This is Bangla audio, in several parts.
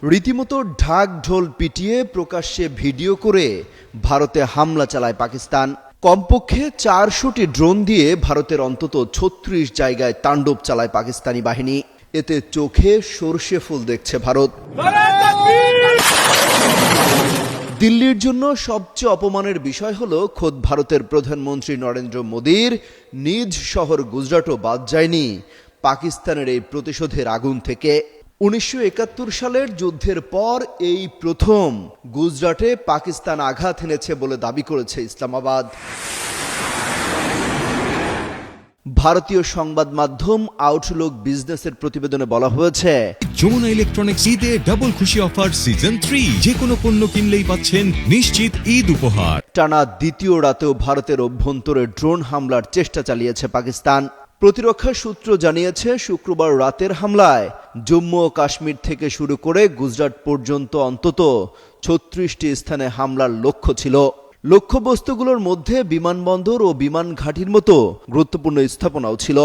রীতিমতো ঢাক ঢোল পিটিয়ে প্রকাশ্যে ভিডিও করে ভারতে হামলা চালায় পাকিস্তান। কমপক্ষে 400টি ড্রোন দিয়ে ভারতের অন্তত 36 জায়গায় তাণ্ডব চালায় পাকিস্তানি বাহিনী। এতে চোখে সর্ষে ফুল দেখছে ভারত। দিল্লির জন্য সবচেয়ে অপমানের বিষয় হলো খোদ ভারতের প্রধানমন্ত্রী নরেন্দ্র মোদীর নিজ শহর গুজরাটও বাদ যায়নি পাকিস্তানের এই প্রতিশোধের আগুন থেকে। 1971 সালের যুদ্ধের পর এই প্রথম গুজরাটে পাকিস্তান আঘাত এনেছে বলে দাবি করেছে ইসলামাবাদ। ভারতীয় সংবাদ মাধ্যম আউটলুক বিজনেসের প্রতিবেদনে বলা হয়েছে, যমুনা ইলেকট্রনিক্স ঈদে ডাবল খুশি অফার সিজন 3, যে কোনো পণ্য কিনলেই পাচ্ছেন নিশ্চিত ঈদ উপহার। টানা দ্বিতীয় রাতেও ভারতের অভ্যন্তরে ড্রোন হামলার চেষ্টা চালিয়েছে পাকিস্তান। প্রতিরক্ষা সূত্র জানিয়েছে, শুক্রবার রাতের হামলায় জম্মু ও কাশ্মীর থেকে শুরু করে গুজরাট পর্যন্ত অন্তত 36টি স্থানে হামলার লক্ষ্য ছিল। লক্ষ্যবস্তুগুলোর মধ্যে বিমানবন্দর ও বিমান ঘাঁটির মতো গুরুত্বপূর্ণ স্থাপনাও ছিল।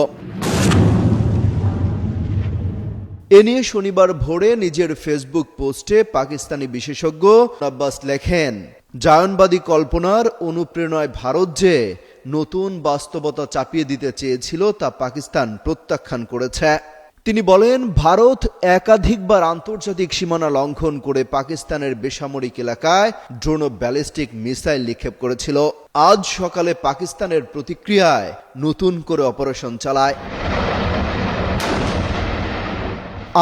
এ নিয়ে শনিবার ভোরে নিজের ফেসবুক পোস্টে পাকিস্তানি বিশেষজ্ঞ আব্বাস লেখেন, জায়নবাদী কল্পনার অনুপ্রেরণায় ভারত যে নতুন বাস্তবতা চাপিয়ে দিতে চেয়েছিল তা পাকিস্তান প্রত্যাখ্যান করেছে। তিনি বলেন, ভারত একাধিকবার আন্তর্জাতিক সীমানা লঙ্ঘন করে পাকিস্তানের বেসামরিক এলাকায় ড্রোন ও ব্যালিস্টিক মিসাইল নিক্ষেপ করেছিল। আজ সকালে পাকিস্তানের প্রতিক্রিয়ায় নতুন করে অপারেশন চালায়।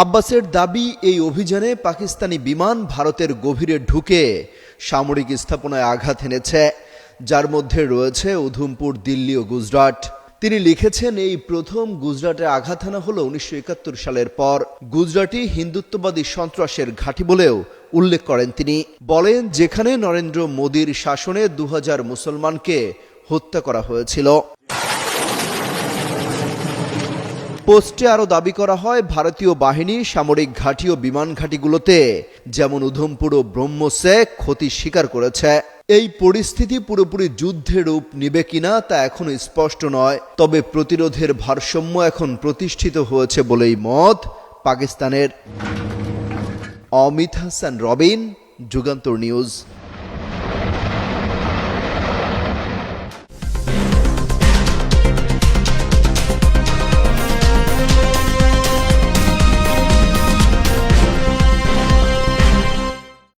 আব্বাসের দাবি, এই অভিযানে পাকিস্তানি বিমান ভারতের গভীরে ঢুকে সামরিক স্থাপনায় আঘাত এনেছে, যার মধ্যে রয়েছে উধমপুর, দিল্লি ও গুজরাট। তিনি লিখেছেন, এই প্রথম গুজরাটে আঘাত হানা হলো 1971 সালের পর। গুজরাটই হিন্দুত্ববাদী সন্ত্রাসের ঘাঁটি বলেও উল্লেখ করেন তিনি। বলেন, যেখানে নরেন্দ্র মোদীর শাসনে 2000 মুসলমানকে হত্যা করা হয়েছিল। পোস্টে আরও দাবি করা হয়, ভারতীয় বাহিনী সামরিক ঘাঁটি ও বিমান ঘাঁটিগুলোতে যেমন উধমপুর ও ব্রহ্মসে ক্ষতি স্বীকার করেছে। এই পরিস্থিতি পুরোপুরি যুদ্ধের রূপ নিবে কিনা তা এখনো স্পষ্ট নয়, তবে প্রতিরোধের ভারসাম্য এখন প্রতিষ্ঠিত হয়েছে বলেই মত পাকিস্তানের। অমিত হাসান রবিন, যুগান্তর নিউজ।